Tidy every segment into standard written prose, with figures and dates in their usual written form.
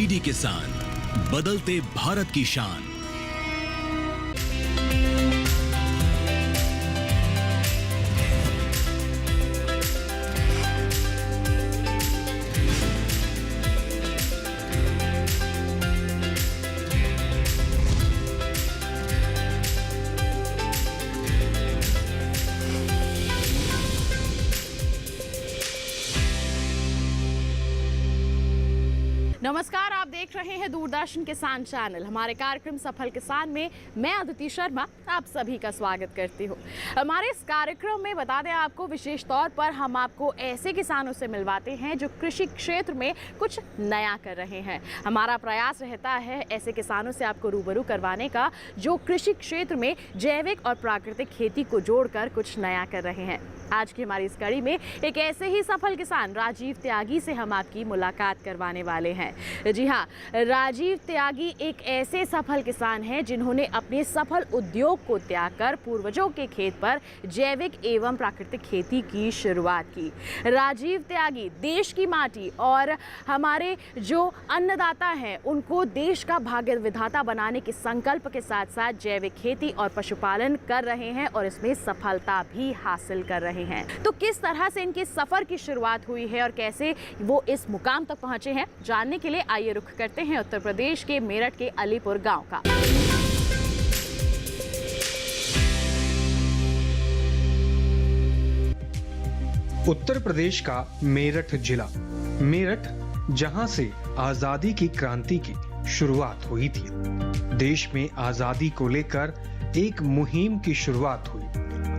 DD किसान, बदलते भारत की शान। नमस्कार, आप देख रहे हैं दूरदर्शन किसान चैनल। हमारे कार्यक्रम सफल किसान में मैं अदिति शर्मा आप सभी का स्वागत करती हूँ। हमारे इस कार्यक्रम में बता दें आपको, विशेष तौर पर हम आपको ऐसे किसानों से मिलवाते हैं जो कृषि क्षेत्र में कुछ नया कर रहे हैं। हमारा प्रयास रहता है ऐसे किसानों से आपको रूबरू करवाने का जो कृषि क्षेत्र में जैविक और प्राकृतिक खेती को जोड़कर कुछ नया कर रहे हैं। आज की हमारी इस कड़ी में एक ऐसे ही सफल किसान राजीव त्यागी से हम आपकी मुलाकात करवाने वाले हैं। जी हाँ, राजीव त्यागी एक ऐसे सफल किसान हैं जिन्होंने अपने सफल उद्योग को त्याग कर पूर्वजों के खेत पर जैविक एवं प्राकृतिक खेती की शुरुआत की। राजीव त्यागी देश की माटी और हमारे जो अन्नदाता हैं उनको देश का भाग्य विधाता बनाने के संकल्प के साथ साथ जैविक खेती और पशुपालन कर रहे हैं और इसमें सफलता भी हासिल कर रहे हैं। तो किस तरह से इनके सफर की शुरुआत हुई है और कैसे वो इस मुकाम तक पहुंचे हैं, जानने के लिए आइए रुख करते हैं उत्तर प्रदेश के मेरठ के अलीपुर गांव का। उत्तर प्रदेश का मेरठ जिला, मेरठ जहां से आजादी की क्रांति की शुरुआत हुई थी। देश में आजादी को लेकर एक मुहिम की शुरुआत हुई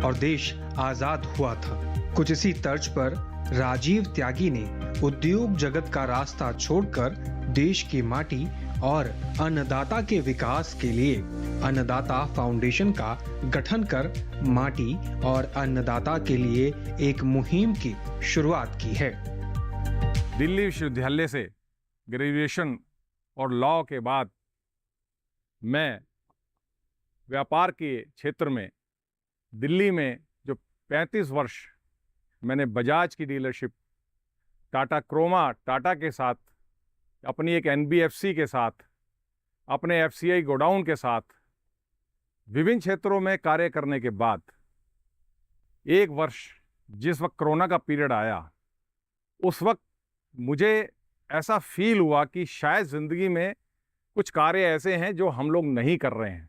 और देश आजाद हुआ था। कुछ इसी तर्ज पर राजीव त्यागी ने उद्योग जगत का रास्ता छोड़कर देश की माटी और अन्नदाता के विकास के लिए अन्नदाता फाउंडेशन का गठन कर माटी और अन्नदाता के लिए एक मुहिम की शुरुआत की है। दिल्ली विश्वविद्यालय से ग्रेजुएशन और लॉ के बाद मैं व्यापार के क्षेत्र में दिल्ली में जो 35 वर्ष मैंने बजाज की डीलरशिप, टाटा क्रोमा टाटा के साथ, अपनी एक एनबीएफसी के साथ, अपने एफसीआई गोडाउन के साथ विभिन्न क्षेत्रों में कार्य करने के बाद एक वर्ष जिस वक्त कोरोना का पीरियड आया, उस वक्त मुझे ऐसा फील हुआ कि शायद ज़िंदगी में कुछ कार्य ऐसे हैं जो हम लोग नहीं कर रहे हैं।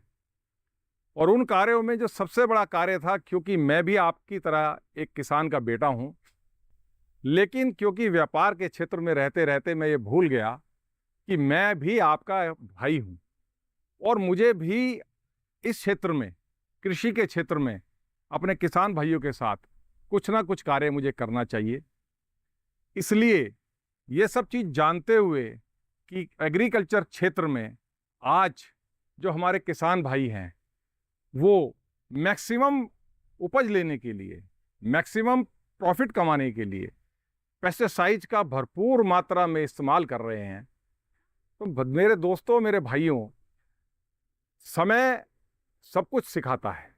और उन कार्यों में जो सबसे बड़ा कार्य था, क्योंकि मैं भी आपकी तरह एक किसान का बेटा हूँ, लेकिन क्योंकि व्यापार के क्षेत्र में रहते रहते मैं ये भूल गया कि मैं भी आपका भाई हूँ और मुझे भी इस क्षेत्र में, कृषि के क्षेत्र में अपने किसान भाइयों के साथ कुछ ना कुछ कार्य मुझे करना चाहिए। इसलिए ये सब चीज़ जानते हुए कि एग्रीकल्चर क्षेत्र में आज जो हमारे किसान भाई हैं वो मैक्सिमम उपज लेने के लिए, मैक्सिमम प्रॉफिट कमाने के लिए पेस्टिसाइड्स का भरपूर मात्रा में इस्तेमाल कर रहे हैं। तो मेरे दोस्तों, मेरे भाइयों, समय सब कुछ सिखाता है।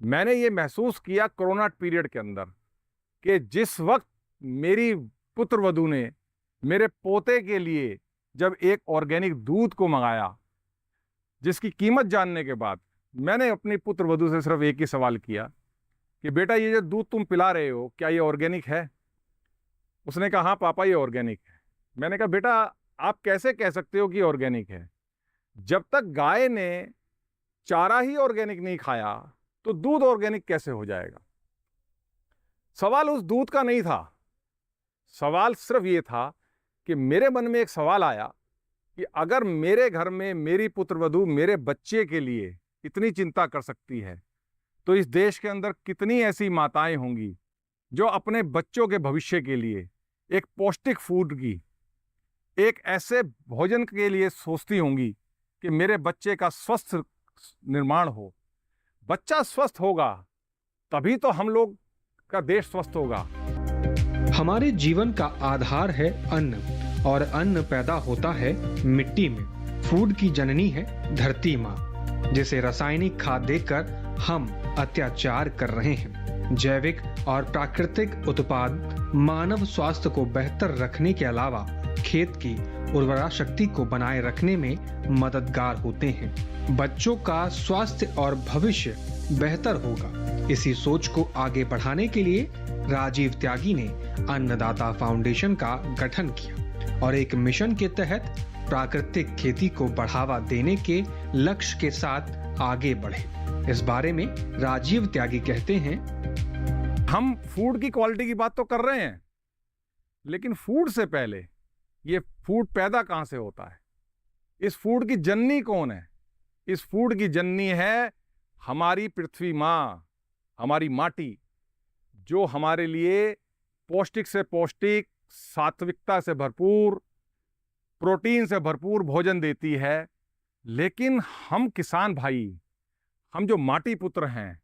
मैंने ये महसूस किया कोरोना पीरियड के अंदर कि जिस वक्त मेरी पुत्रवधू ने मेरे पोते के लिए जब एक ऑर्गेनिक दूध को मंगाया, जिसकी कीमत जानने के बाद मैंने अपनी पुत्रवधू से सिर्फ एक ही सवाल किया कि बेटा, ये जो दूध तुम पिला रहे हो क्या ये ऑर्गेनिक है? उसने कहा हाँ पापा ये ऑर्गेनिक है। मैंने कहा बेटा, आप कैसे कह सकते हो कि ऑर्गेनिक है? जब तक गाय ने चारा ही ऑर्गेनिक नहीं खाया तो दूध ऑर्गेनिक कैसे हो जाएगा? सवाल उस दूध का नहीं था, सवाल सिर्फ ये था कि मेरे मन में एक सवाल आया कि अगर मेरे घर में मेरी पुत्रवधू मेरे बच्चे के लिए इतनी चिंता कर सकती है तो इस देश के अंदर कितनी ऐसी माताएं होंगी जो अपने बच्चों के भविष्य के लिए एक पौष्टिक फूड की, एक ऐसे भोजन के लिए सोचती होंगी कि मेरे बच्चे का स्वस्थ निर्माण हो। बच्चा स्वस्थ होगा तभी तो हम लोग का देश स्वस्थ होगा। हमारे जीवन का आधार है अन्न और अन्न पैदा होता है मिट्टी में। फूड की जननी है धरती माँ, जिसे रासायनिक खाद देकर हम अत्याचार कर रहे हैं। जैविक और प्राकृतिक उत्पाद मानव स्वास्थ्य को बेहतर रखने के अलावा खेत की उर्वरा शक्ति को बनाए रखने में मददगार होते हैं। बच्चों का स्वास्थ्य और भविष्य बेहतर होगा। इसी सोच को आगे बढ़ाने के लिए राजीव त्यागी ने अन्नदाता फाउंडेशन का गठन किया और एक मिशन के तहत प्राकृतिक खेती को बढ़ावा देने के लक्ष्य के साथ आगे बढ़े। इस बारे में राजीव त्यागी कहते हैं, हम फूड की क्वालिटी की बात तो कर रहे हैं, लेकिन फूड से पहले ये फूड पैदा कहाँ से होता है? इस फूड की जननी कौन है? इस फूड की जननी है हमारी पृथ्वी माँ, हमारी माटी, जो हमारे लिए पौष्टिक से पौष्टिक, सात्विकता से भरपूर, प्रोटीन से भरपूर भोजन देती है। लेकिन हम किसान भाई, हम जो माटी पुत्र हैं,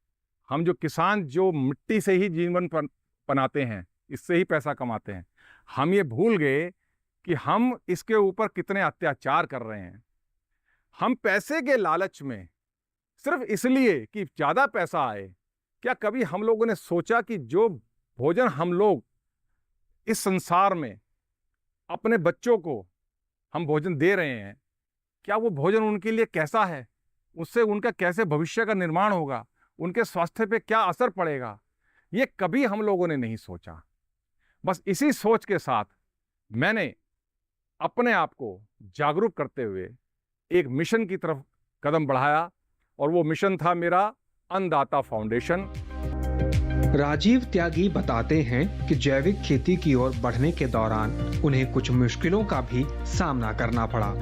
हम जो किसान, जो मिट्टी से ही जीवन बनाते हैं, इससे ही पैसा कमाते हैं, हम ये भूल गए कि हम इसके ऊपर कितने अत्याचार कर रहे हैं। हम पैसे के लालच में, सिर्फ इसलिए कि ज़्यादा पैसा आए, क्या कभी हम लोगों ने सोचा कि जो भोजन हम लोग इस संसार में अपने बच्चों को हम भोजन दे रहे हैं, क्या वो भोजन उनके लिए कैसा है? उससे उनका कैसे भविष्य का निर्माण होगा? उनके स्वास्थ्य पे क्या असर पड़ेगा? ये कभी हम लोगों ने नहीं सोचा। बस इसी सोच के साथ मैंने अपने आप को जागरूक करते हुए एक मिशन की तरफ कदम बढ़ाया और वो मिशन था मेरा अन्नदाता फाउंडेशन। राजीव त्यागी बताते हैं कि जैविक खेती की ओर बढ़ने के दौरान उन्हें कुछ मुश्किलों का भी सामना करना पड़ा।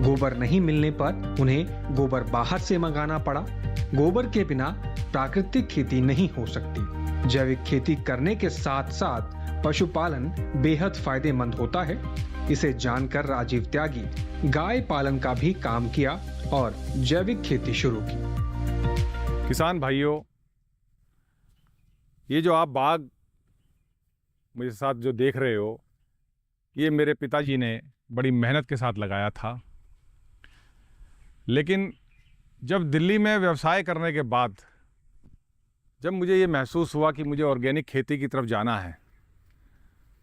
गोबर नहीं मिलने पर उन्हें गोबर बाहर से मंगाना पड़ा। गोबर के बिना प्राकृतिक खेती नहीं हो सकती। जैविक खेती करने के साथ साथ पशुपालन बेहद फायदेमंद होता है। इसे जानकर राजीव त्यागी गाय पालन का भी काम किया और जैविक खेती शुरू की। किसान भाइयों, ये जो आप बाग मेरे साथ जो देख रहे हो, ये मेरे पिताजी ने बड़ी मेहनत के साथ लगाया था। लेकिन जब दिल्ली में व्यवसाय करने के बाद जब मुझे ये महसूस हुआ कि मुझे ऑर्गेनिक खेती की तरफ जाना है,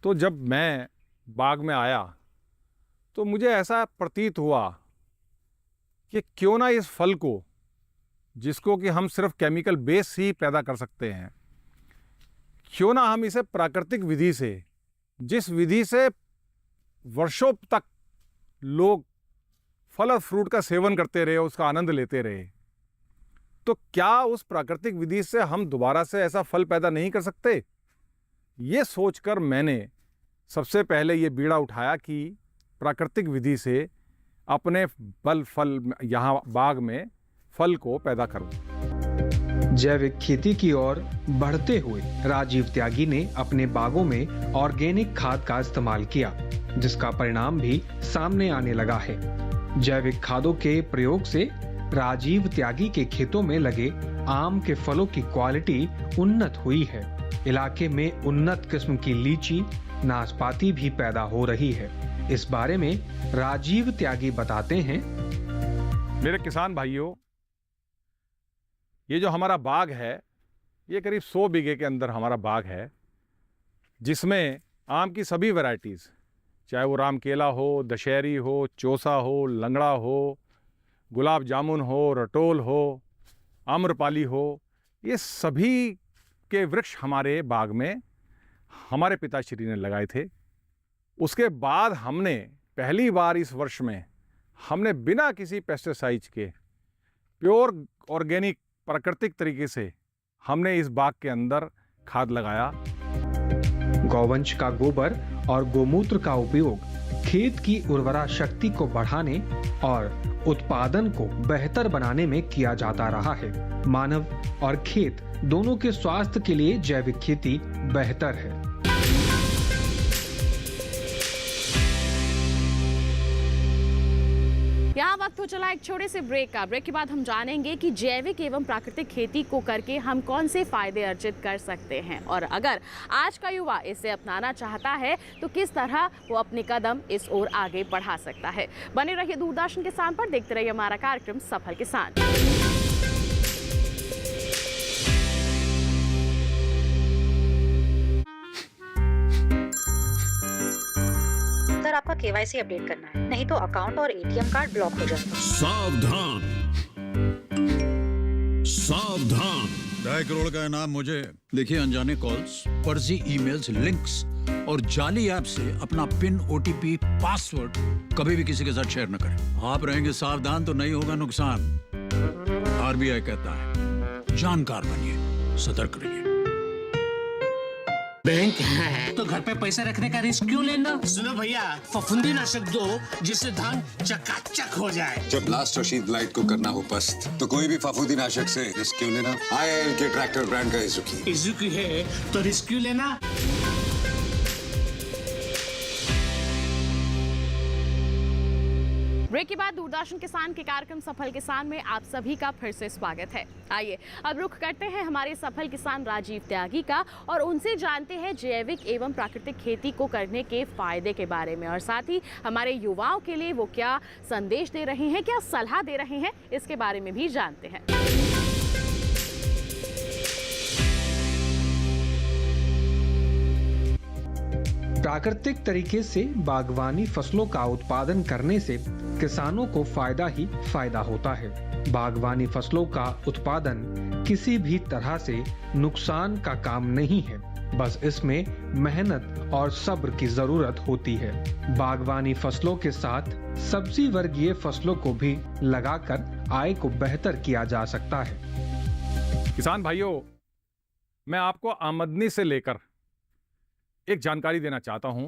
तो जब मैं बाग में आया तो मुझे ऐसा प्रतीत हुआ कि क्यों ना इस फल को, जिसको कि हम सिर्फ केमिकल बेस ही पैदा कर सकते हैं, क्यों ना हम इसे प्राकृतिक विधि से, जिस विधि से वर्षों तक लोग फल और फ्रूट का सेवन करते रहे, उसका आनंद लेते रहे, तो क्या उस प्राकृतिक विधि से हम दोबारा से ऐसा फल पैदा नहीं कर सकते? ये सोचकर मैंने सबसे पहले ये बीड़ा उठाया कि प्राकृतिक विधि से अपने फल यहाँ बाग में फल को पैदा करूं। जैविक खेती की ओर बढ़ते हुए राजीव त्यागी ने अपने बागों में ऑर्गेनिक खाद का इस्तेमाल किया, जिसका परिणाम भी सामने आने लगा है। जैविक खादों के प्रयोग से राजीव त्यागी के खेतों में लगे आम के फलों की क्वालिटी उन्नत हुई है। इलाके में उन्नत किस्म की लीची, नाशपाती भी पैदा हो रही है। इस बारे में राजीव त्यागी बताते हैं, मेरे किसान भाइयों, ये जो हमारा बाग है, ये करीब 100 बीघे के अंदर हमारा बाग है, जिसमें आम की सभी वैरायटीज़, चाहे वो राम केला हो, दशहरी हो, चौसा हो, लंगड़ा हो, गुलाब जामुन हो, रटोल हो, आम्रपाली हो, ये सभी के वृक्ष हमारे बाग में हमारे पिताश्री ने लगाए थे। उसके बाद हमने पहली बार इस वर्ष में हमने बिना किसी पेस्टिसाइड्स के प्योर ऑर्गेनिक प्राकृतिक तरीके से हमने इस बाग के अंदर खाद लगाया। गौवंश का गोबर और गोमूत्र का उपयोग खेत की उर्वरा शक्ति को बढ़ाने और उत्पादन को बेहतर बनाने में किया जाता रहा है। मानव और खेत दोनों के स्वास्थ्य के लिए जैविक खेती बेहतर है। यहाँ वक्त हो चला एक छोटे से ब्रेक का। ब्रेक के बाद हम जानेंगे कि जैविक एवं प्राकृतिक खेती को करके हम कौन से फायदे अर्जित कर सकते हैं, और अगर आज का युवा इसे अपनाना चाहता है तो किस तरह वो अपने कदम इस ओर आगे बढ़ा सकता है। बने रहिए दूरदर्शन किसान पर, देखते रहिए हमारा कार्यक्रम सफल किसान। अंदर आपका केवाईसी अपडेट करना है, नहीं तो अकाउंट और एटीएम कार्ड ब्लॉक हो जाएगा। सावधान, सावधान। 2.5 करोड़ का इनाम मुझे। देखिए, अनजाने कॉल्स, फर्जी ईमेल्स, लिंक्स और जाली ऐप से अपना पिन, ओटीपी, पासवर्ड कभी भी किसी के साथ शेयर न करें। आप रहेंगे सावधान तो नहीं होगा नुकसान। आरबीआई कहता है, जानकार बनिए, सतर्क रहिए। बैंक है तो घर पे पैसे रखने का रिस्क क्यों लेना? सुनो भैया, फफूंदी नाशक दो जिससे धान चकाचक हो जाए। जब ब्लास्ट और शीत लाइट को करना हो पस्त, तो कोई भी फफूंदी नाशक से रिस्क क्यों लेना? आईआईएल के ट्रैक्टर ब्रांड का इजुकी। इजुकी है तो रिस्क क्यों लेना? ब्रेक के बाद दूरदर्शन किसान के कार्यक्रम सफल किसान में आप सभी का फिर से स्वागत है। आइए अब रुख करते हैं हमारे सफल किसान राजीव त्यागी का और उनसे जानते हैं जैविक एवं प्राकृतिक खेती को करने के फायदे के बारे में, और साथ ही हमारे युवाओं के लिए वो क्या संदेश दे रहे हैं, क्या सलाह दे रहे हैं, इसके बारे में भी जानते हैं। प्राकृतिक तरीके से बागवानी फसलों का उत्पादन करने से किसानों को फायदा ही फायदा होता है। बागवानी फसलों का उत्पादन किसी भी तरह से नुकसान का काम नहीं है, बस इसमें मेहनत और सब्र की जरूरत होती है। बागवानी फसलों के साथ सब्जी वर्गीय फसलों को भी लगाकर आय को बेहतर किया जा सकता है। किसान भाइयों, मैं आपको आमदनी से लेकर एक जानकारी देना चाहता हूं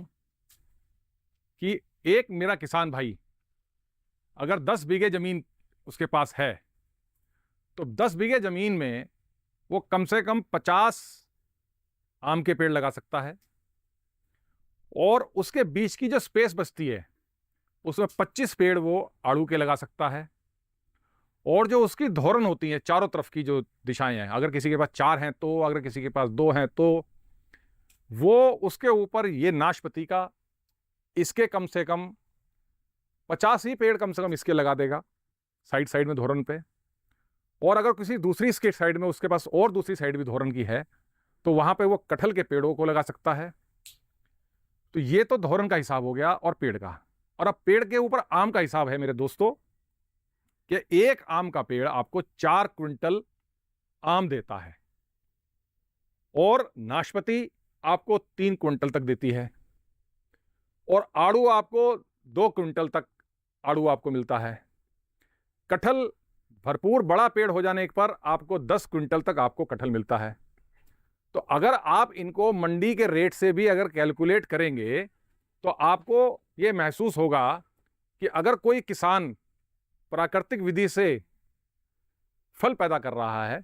कि एक मेरा किसान भाई अगर 10 बीघे जमीन उसके पास है तो 10 बीघे जमीन में वो कम से कम 50 आम के पेड़ लगा सकता है, और उसके बीच की जो स्पेस बचती है उसमें 25 पेड़ वो आड़ू के लगा सकता है। और जो उसकी धोरण होती है चारों तरफ की जो दिशाएं हैं, अगर किसी के पास 4 हैं तो, अगर किसी के पास 2 हैं तो, वो उसके ऊपर ये नाशपाती का इसके कम से कम 50 ही पेड़ कम से कम इसके लगा देगा साइड साइड में धोरण पे। और अगर किसी दूसरी इसके साइड में उसके पास और दूसरी साइड भी धोरण की है तो वहां पे वो कटहल के पेड़ों को लगा सकता है। तो ये तो धोरण का हिसाब हो गया और पेड़ का। और अब पेड़ के ऊपर आम का हिसाब है मेरे दोस्तों कि एक आम का पेड़ आपको 4 क्विंटल आम देता है, और नाशपाती आपको 3 क्विंटल तक देती है, और आड़ू आपको 2 क्विंटल तक आड़ू आपको मिलता है। कटहल भरपूर बड़ा पेड़ हो जाने पर आपको 10 क्विंटल तक आपको कटहल मिलता है। तो अगर आप इनको मंडी के रेट से भी अगर कैलकुलेट करेंगे तो आपको ये महसूस होगा कि अगर कोई किसान प्राकृतिक विधि से फल पैदा कर रहा है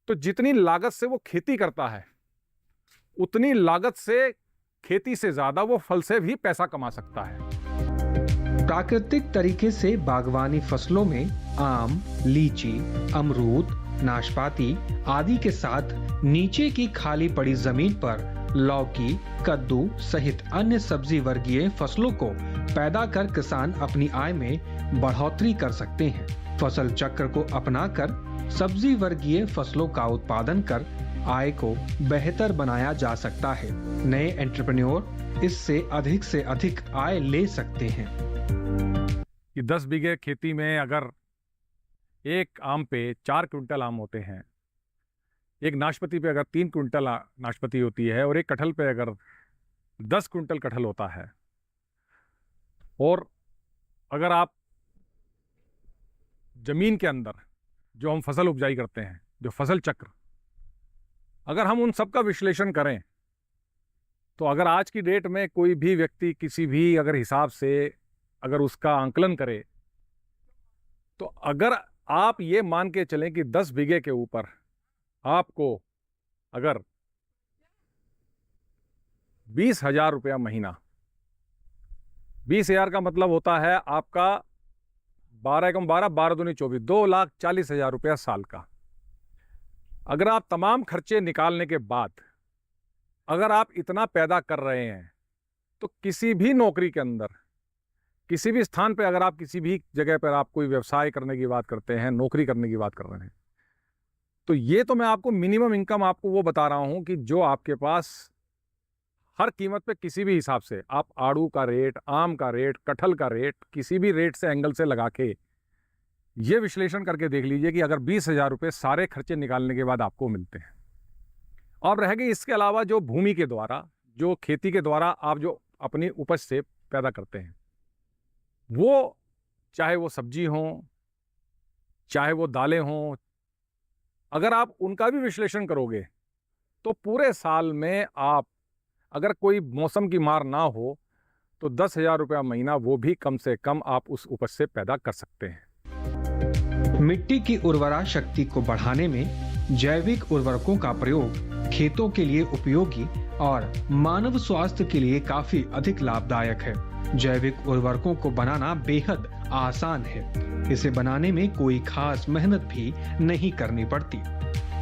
तो जितनी लागत से वो खेती करता है उतनी लागत से खेती से ज्यादा वो फल से भी पैसा कमा सकता है। प्राकृतिक तरीके से बागवानी फसलों में आम, लीची, अमरूद, नाशपाती आदि के साथ नीचे की खाली पड़ी जमीन पर लौकी, कद्दू सहित अन्य सब्जी वर्गीय फसलों को पैदा कर किसान अपनी आय में बढ़ोतरी कर सकते हैं। फसल चक्र को अपनाकर सब्जी वर्गीय फसलों का उत्पादन कर आय को बेहतर बनाया जा सकता है। नए एंटरप्रेन्योर इससे अधिक आय ले सकते हैं। कि 10 बीघे खेती में अगर एक आम पे 4 क्विंटल आम होते हैं, एक नाशपाती पे अगर 3 क्विंटल नाशपाती होती है, और एक कटहल पे अगर 10 क्विंटल कटहल होता है, और अगर आप जमीन के अंदर जो हम फसल उपजाई करते हैं, जो फसल चक्र, अगर हम उन सब का विश्लेषण करें तो अगर आज की डेट में कोई भी व्यक्ति किसी भी अगर हिसाब से अगर उसका आंकलन करे तो अगर आप ये मान के चलें कि 10 बीघे के ऊपर आपको अगर 20,000 रुपया महीना, 20,000 का मतलब होता है आपका 12 एकम 12, 12 दूनी 24, 2,40,000 रुपया साल का। अगर आप तमाम खर्चे निकालने के बाद अगर आप इतना पैदा कर रहे हैं तो किसी भी नौकरी के अंदर, किसी भी स्थान पे अगर आप किसी भी जगह पर आप कोई व्यवसाय करने की बात करते हैं, नौकरी करने की बात कर रहे हैं, तो ये तो मैं आपको मिनिमम इनकम आपको वो बता रहा हूं कि जो आपके पास हर कीमत पे किसी भी हिसाब से आप आड़ू का रेट, आम का रेट, कटहल का रेट, किसी भी रेट से एंगल से लगा के ये विश्लेषण करके देख लीजिए कि अगर 20,000 रुपये सारे खर्चे निकालने के बाद आपको मिलते हैं। और रह गई इसके अलावा जो भूमि के द्वारा, जो खेती के द्वारा आप जो अपनी उपज से पैदा करते हैं, वो चाहे वो सब्जी हों, चाहे वो दालें हों, अगर आप उनका भी विश्लेषण करोगे तो पूरे साल में आप अगर कोई मौसम की मार ना हो तो 10,000 रुपया महीना वो भी कम से कम आप उस उपज से पैदा कर सकते हैं। मिट्टी की उर्वरा शक्ति को बढ़ाने में जैविक उर्वरकों का प्रयोग खेतों के लिए उपयोगी और मानव स्वास्थ्य के लिए काफी अधिक लाभदायक है। जैविक उर्वरकों को बनाना बेहद आसान है। इसे बनाने में कोई खास मेहनत भी नहीं करनी पड़ती।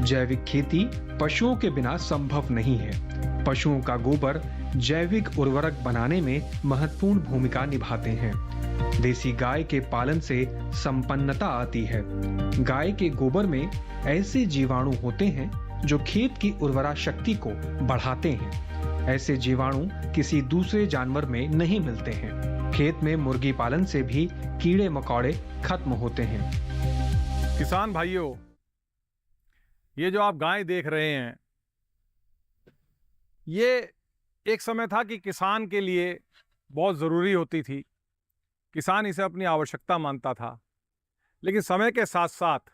जैविक खेती पशुओं के बिना संभव नहीं है। पशुओं का गोबर जैविक उर्वरक बनाने में महत्वपूर्ण भूमिका निभाते हैं। देसी गाय के पालन से संपन्नता आती है। गाय के गोबर में ऐसे जीवाणु होते हैं जो खेत की उर्वरा शक्ति को बढ़ाते हैं। ऐसे जीवाणु किसी दूसरे जानवर में नहीं मिलते हैं। खेत में मुर्गी पालन से भी कीड़े मकोड़े खत्म होते हैं। किसान भाइयों, ये जो आप गाय देख रहे हैं, ये एक समय था कि किसान के लिए बहुत ज़रूरी होती थी। किसान इसे अपनी आवश्यकता मानता था। लेकिन समय के साथ साथ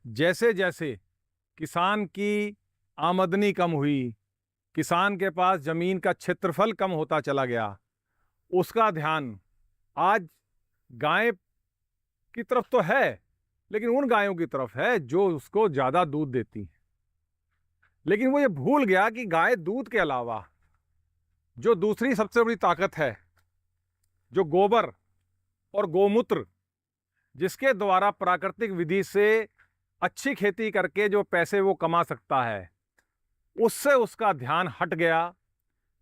जैसे जैसे किसान की आमदनी कम हुई, किसान के पास ज़मीन का क्षेत्रफल कम होता चला गया, उसका ध्यान आज गाय की तरफ तो है, लेकिन उन गायों की तरफ है जो उसको ज़्यादा दूध देती हैं। लेकिन वो ये भूल गया कि गाय दूध के अलावा जो दूसरी सबसे बड़ी ताकत है, जो गोबर और गोमूत्र, जिसके द्वारा प्राकृतिक विधि से अच्छी खेती करके जो पैसे वो कमा सकता है, उससे उसका ध्यान हट गया।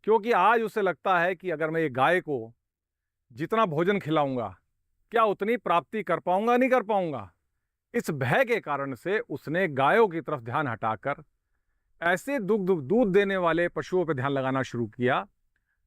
क्योंकि आज उसे लगता है कि अगर मैं ये गाय को जितना भोजन खिलाऊंगा, क्या उतनी प्राप्ति कर पाऊंगा, नहीं कर पाऊंगा। इस भय के कारण से उसने गायों की तरफ ध्यान हटाकर ऐसे दूध देने वाले पशुओं पर ध्यान लगाना शुरू किया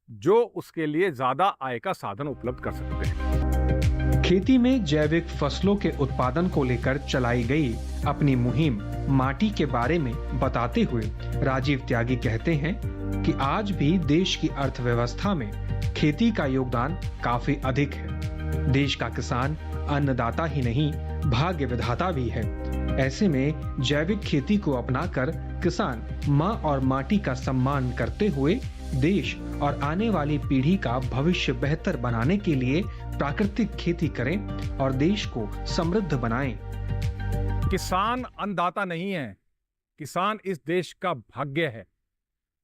जो उसके लिए ज़्यादा आय का साधन उपलब्ध कर सकते हैं। खेती में जैविक फसलों के उत्पादन को लेकर चलाई गई अपनी मुहिम माटी के बारे में बताते हुए राजीव त्यागी कहते हैं कि आज भी देश की अर्थव्यवस्था में खेती का योगदान काफी अधिक है। देश का किसान अन्नदाता ही नहीं, भाग्य विधाता भी है। ऐसे में जैविक खेती को अपनाकर किसान माँ और माटी का सम्मान करते हुए देश और आने वाली पीढ़ी का भविष्य बेहतर बनाने के लिए प्राकृतिक खेती करें और देश को समृद्ध बनाएं। किसान अन्नदाता नहीं है, किसान इस देश का भाग्य है।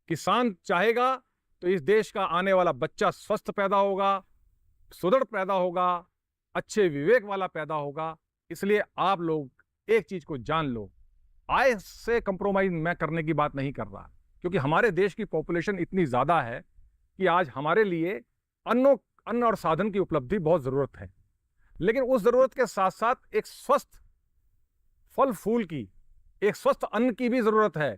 किसान चाहेगा तो इस देश का आने वाला बच्चा स्वस्थ पैदा होगा, सुदृढ़ पैदा होगा, अच्छे विवेक वाला पैदा होगा। इसलिए आप लोग एक चीज को जान लो, आय से कंप्रोमाइज मैं करने की बात नहीं कर रहा, क्योंकि हमारे देश की पॉपुलेशन इतनी ज़्यादा है कि आज हमारे लिए अन्न और साधन की उपलब्धि बहुत ज़रूरत है। लेकिन उस ज़रूरत के साथ साथ एक स्वस्थ फल फूल की, एक स्वस्थ अन्न की भी ज़रूरत है,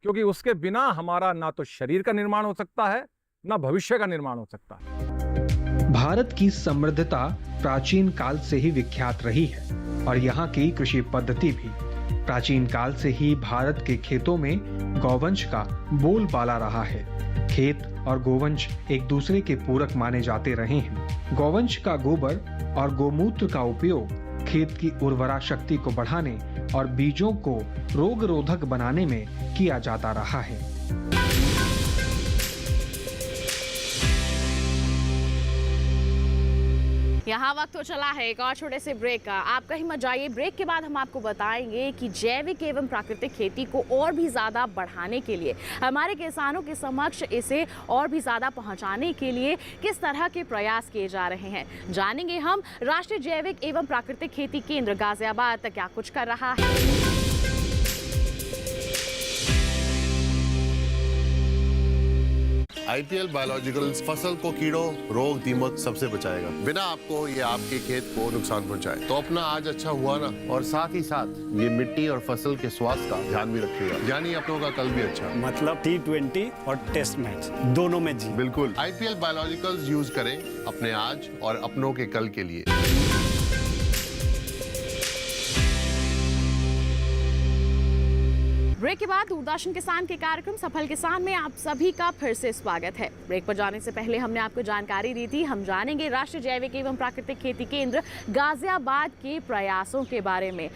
क्योंकि उसके बिना हमारा ना तो शरीर का निर्माण हो सकता है, ना भविष्य का निर्माण हो सकता है। भारत की समृद्धता प्राचीन काल से ही विख्यात रही है और यहाँ की कृषि पद्धति भी। प्राचीन काल से ही भारत के खेतों में गौवंश का बोलबाला रहा है। खेत और गोवंश एक दूसरे के पूरक माने जाते रहे हैं। गौवंश का गोबर और गोमूत्र का उपयोग खेत की उर्वरा शक्ति को बढ़ाने और बीजों को रोग रोधक बनाने में किया जाता रहा है। यहाँ वक्त तो चला है एक और छोटे से ब्रेक का। आप कहीं मत जाइए। ब्रेक के बाद हम आपको बताएंगे कि जैविक एवं प्राकृतिक खेती को और भी ज़्यादा बढ़ाने के लिए, हमारे किसानों के समक्ष इसे और भी ज़्यादा पहुँचाने के लिए किस तरह के प्रयास किए जा रहे हैं, जानेंगे हम। राष्ट्रीय जैविक एवं प्राकृतिक खेती केंद्र गाजियाबाद क्या कुछ कर रहा है। आईपीएल बायोलॉजिकल्स फसल को कीड़ों, रोग, दीमक सबसे बचाएगा, बिना आपको ये आपके खेत को नुकसान पहुंचाए। तो अपना आज अच्छा हुआ ना, और साथ ही साथ ये मिट्टी और फसल के स्वास्थ्य का ध्यान भी रखिएगा, यानी अपनों का कल भी अच्छा। मतलब T20 और टेस्ट मैच दोनों में जी। बिल्कुल, आईपीएल बायोलॉजिकल्स यूज करें अपने आज और अपनों के कल के लिए। ब्रेक के बाद दूरदर्शन किसान के कार्यक्रम सफल किसान में आप सभी का फिर से स्वागत है। ब्रेक पर जाने से पहले हमने आपको जानकारी दी थी, हम जानेंगे राष्ट्रीय जैविक एवं प्राकृतिक खेती केंद्र गाजियाबाद के प्रयासों के बारे में।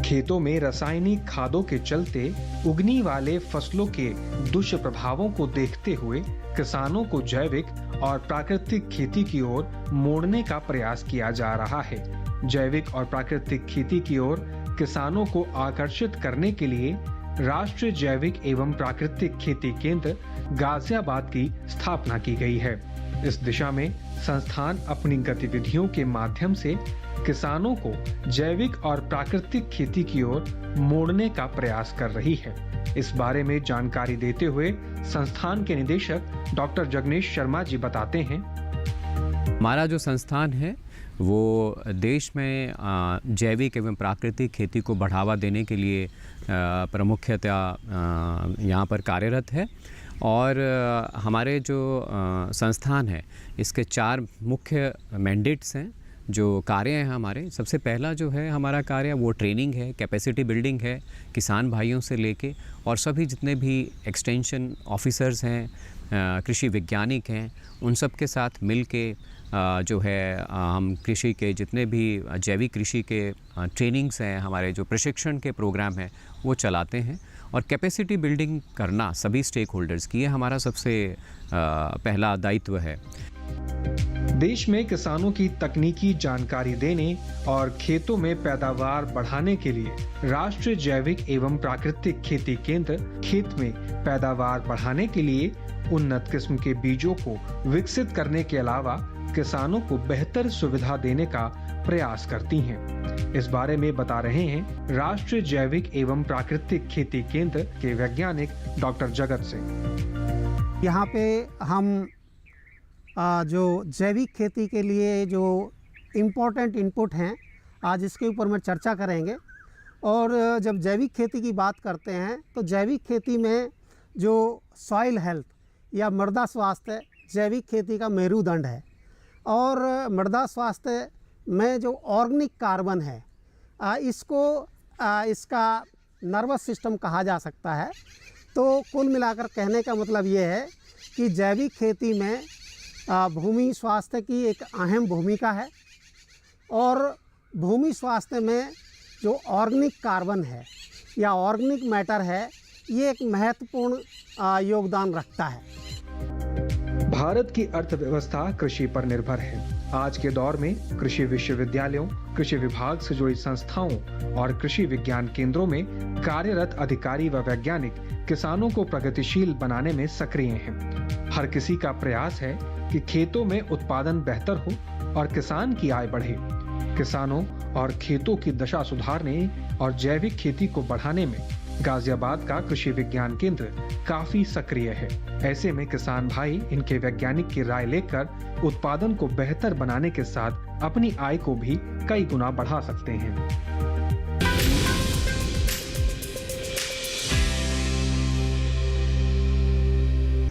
खेतों में रासायनिक खादों के चलते उगने वाले फसलों के दुष्प्रभावों को देखते हुए किसानों को जैविक और प्राकृतिक खेती की ओर मोड़ने का प्रयास किया जा रहा है। जैविक और प्राकृतिक खेती की ओर किसानों को आकर्षित करने के लिए राष्ट्रीय जैविक एवं प्राकृतिक खेती केंद्र गाजियाबाद की स्थापना की गई है। इस दिशा में संस्थान अपनी गतिविधियों के माध्यम से किसानों को जैविक और प्राकृतिक खेती की ओर मोड़ने का प्रयास कर रही है। इस बारे में जानकारी देते हुए संस्थान के निदेशक डॉक्टर जगनेश शर्मा जी बताते हैं, हमारा जो संस्थान है वो देश में जैविक एवं प्राकृतिक खेती को बढ़ावा देने के लिए प्रमुखतया यहाँ पर कार्यरत है। और हमारे जो संस्थान है इसके 4 मुख्य मैंडेट्स हैं, जो कार्य हैं हमारे। सबसे पहला जो है हमारा कार्य वो ट्रेनिंग है, कैपेसिटी बिल्डिंग है, किसान भाइयों से लेके और सभी जितने भी एक्सटेंशन ऑफिसर्स हैं, कृषि वैज्ञानिक हैं, उन सब के साथ मिल के जो है हम कृषि के जितने भी जैविक कृषि के ट्रेनिंग्स हैं, हमारे जो प्रशिक्षण के प्रोग्राम हैं वो चलाते हैं। और कैपेसिटी बिल्डिंग करना सभी स्टेक होल्डर्स की, ये हमारा सबसे पहला दायित्व है। देश में किसानों की तकनीकी जानकारी देने और खेतों में पैदावार बढ़ाने के लिए राष्ट्रीय जैविक एवं प्राकृतिक खेती केंद्र खेत में पैदावार बढ़ाने के लिए उन्नत किस्म के बीजों को विकसित करने के अलावा किसानों को बेहतर सुविधा देने का प्रयास करती हैं। इस बारे में बता रहे हैं राष्ट्रीय जैविक एवं प्राकृतिक खेती केंद्र के वैज्ञानिक डॉक्टर जगत सिंह। यहाँ पे हम जो जैविक खेती के लिए जो इम्पोर्टेंट इनपुट हैं, आज इसके ऊपर में चर्चा करेंगे। और जब जैविक खेती की बात करते हैं तो जैविक खेती में जो सॉइल हेल्थ या मृदा स्वास्थ्य जैविक खेती का मेरुदंड है। और मृदा स्वास्थ्य में जो ऑर्गेनिक कार्बन है इसका नर्वस सिस्टम कहा जा सकता है। तो कुल मिलाकर कहने का मतलब ये है कि जैविक खेती में भूमि स्वास्थ्य की एक अहम भूमिका है। और भूमि स्वास्थ्य में जो ऑर्गेनिक कार्बन है या ऑर्गेनिक मैटर है, ये एक महत्वपूर्ण योगदान रखता है। भारत की अर्थव्यवस्था कृषि पर निर्भर है। आज के दौर में कृषि विश्वविद्यालयों, कृषि विभाग से जुड़ी संस्थाओं और कृषि विज्ञान केंद्रों में कार्यरत अधिकारी व वैज्ञानिक किसानों को प्रगतिशील बनाने में सक्रिय हैं। हर किसी का प्रयास है कि खेतों में उत्पादन बेहतर हो और किसान की आय बढ़े। किसानों और खेतों की दशा सुधारने और जैविक खेती को बढ़ाने में गाजियाबाद का कृषि विज्ञान केंद्र काफी सक्रिय है। ऐसे में किसान भाई इनके वैज्ञानिक की राय लेकर उत्पादन को बेहतर बनाने के साथ अपनी आय को भी कई गुना बढ़ा सकते हैं।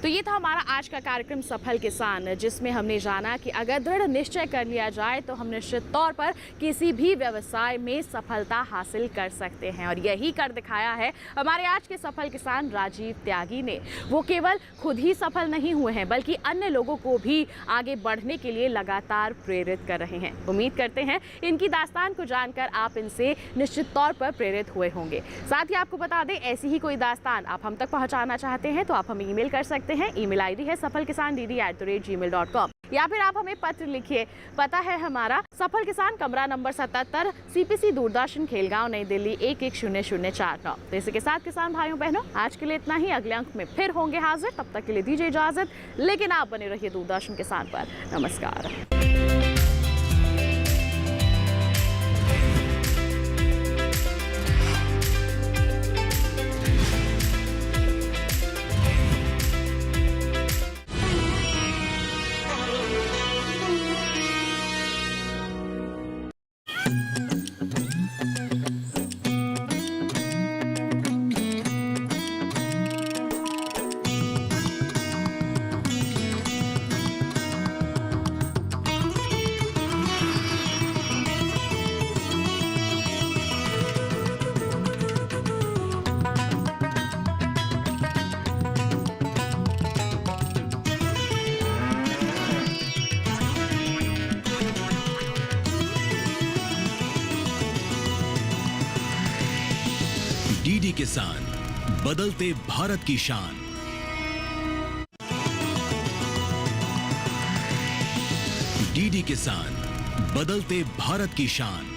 तो ये था हमारा आज का कार्यक्रम सफल किसान, जिसमें हमने जाना कि अगर दृढ़ निश्चय कर लिया जाए तो हम निश्चित तौर पर किसी भी व्यवसाय में सफलता हासिल कर सकते हैं। और यही कर दिखाया है हमारे आज के सफल किसान राजीव त्यागी ने। वो केवल खुद ही सफल नहीं हुए हैं बल्कि अन्य लोगों को भी आगे बढ़ने के लिए लगातार प्रेरित कर रहे हैं। उम्मीद करते हैं इनकी दास्तान को जानकर आप इनसे निश्चित तौर पर प्रेरित हुए होंगे। साथ ही आपको बता दें, ऐसी ही कोई दास्तान आप हम तक पहुँचाना चाहते हैं तो आप हमें ईमेल कर सकते हैं। ईमेल आईडी है safalkisan@gmail.com या फिर आप हमें पत्र लिखिए। पता है हमारा सफल किसान, कमरा नंबर 77, CPC दूरदर्शन, खेलगांव, नई दिल्ली 110049। तो इसी के साथ किसान भाइयों बहनों, आज के लिए इतना ही। अगले अंक में फिर होंगे हाजिर, तब तक के लिए दीजिए इजाजत। लेकिन आप बने रहिए दूरदर्शन किसान पर। नमस्कार। डीडी किसान, बदलते भारत की शान। डीडी किसान, बदलते भारत की शान।